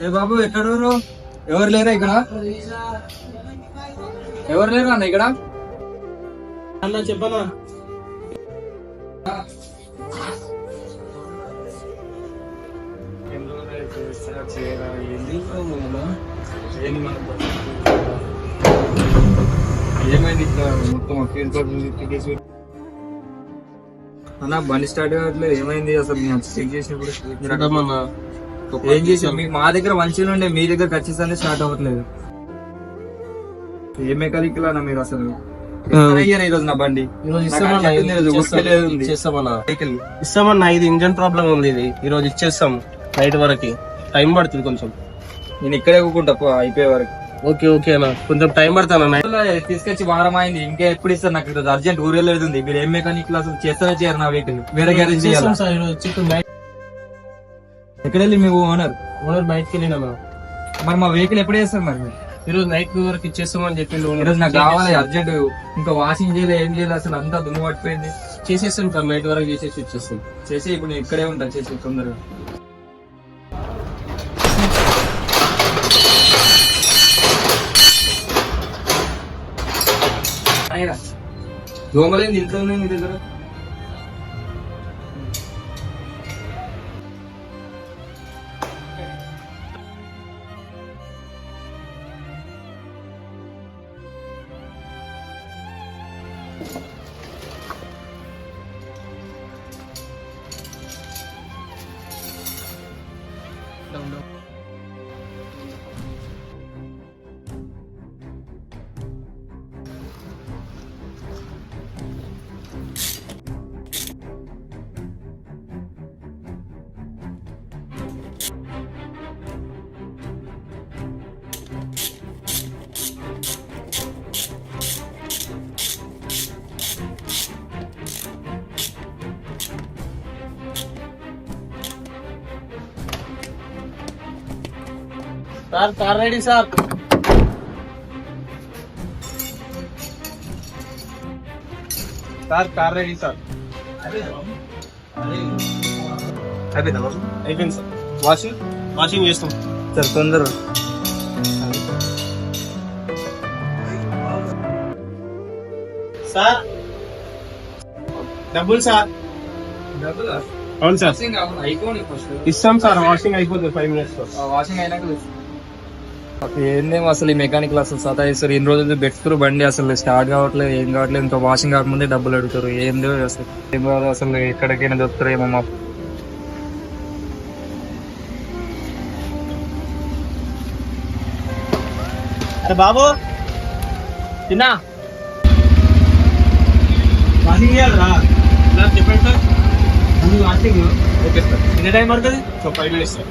ఏ బాబు ఎక్కడూరు? ఎవరు లేరా ఇక్కడ? ఎవరు లేరు అన్న ఇక్కడ? అన్న చెప్పనా? ఏమైంది మొత్తం అన్న? బండి స్టార్ట్ కావట్లేదు, ఏమైంది అసలు? చెక్ చేసినప్పుడు ఏం చేసాం? మీకు మా దగ్గర మంచిగా ఉండే, మీ దగ్గర ఖచ్చితంగా స్టార్ట్ అవ్వట్లేదు. ఏ మెకానిక్ అన్న మీరు అసలు? ఈరోజు నా బండి ఇస్తామన్నా, ఇది ఇంజన్ ప్రాబ్లం ఉంది, ఇది ఈ రోజు ఇచ్చేస్తాం. నైట్ వరకు టైం పడుతుంది కొంచెం. నేను ఇక్కడే కూకుంటా అయిపోయే వరకు. ఓకే ఓకే అన్న, కొంచెం టైం పడుతుంది. తీసుకొచ్చి వారం అయింది, ఇంకా ఎప్పుడు ఇస్తారు? నాకు ఈరోజు అర్జెంట్ ఊరేళ్ళేది ఉంది. మీరు ఏం మెకానిక్ అసలు చేస్తారో చేయరు నా వెహికల్? వేరే గ్యారేజ్ చేయాలి. ఎక్కడ వెళ్ళి మీ ఓనర్ బయటకి వెళ్ళినా మరి మా వెహికల్ ఎప్పుడు చేస్తారు? మరి ఈరోజు నైట్ వరకు ఇచ్చేస్తామని చెప్పి ఈరోజు నాకు కావాలి అర్జెంట్. ఇంకా వాషింగ్ చేయలేదు, ఏం చేయలేదు, అసలు అంతా దుమ్ము పట్టిపోయింది. చేసేస్తాం సార్, నైట్ వరకు చేసేసి ఇచ్చేస్తాం. చేసి ఇప్పుడు నేను ఇక్కడే ఉంటాను, చేసి తొందరగా. దోమలేంది ఇంట్లో ఉన్నాయి మీ దగ్గర? Sir car ready sir. Sir car ready sir. అయిపోయింది సార్. వాషింగ్ చేస్తాం సార్ తొందరగా. సార్ డబ్బులు సార్. అవును సార్, ఇస్తాం సార్. వాషింగ్ అయిపోతుంది 5 minutes లో. వాషింగ్ అయినాక ఏందేమో అసలు ఈ మెకానికల్ అసలు సతాయిస్తారు. ఇన్ని రోజులు పెట్టుకురు బండి, అసలు స్టార్ట్ కావట్లేదు, ఏం కావట్లేదు. ఇంకా వాషింగ్ కాకముందే డబ్బులు అడుగుతారు. ఏందో అసలు ఏం కాదు, అసలు ఎక్కడికైనా దొరుకుతారు ఏమో. మా అరే బాబు తిన్నా వాషింగ్ చేయాలరా? చెప్పండి సార్. Washing okay sir. ఎన్ని టైం పడుతుంది? 5 minutes సార్.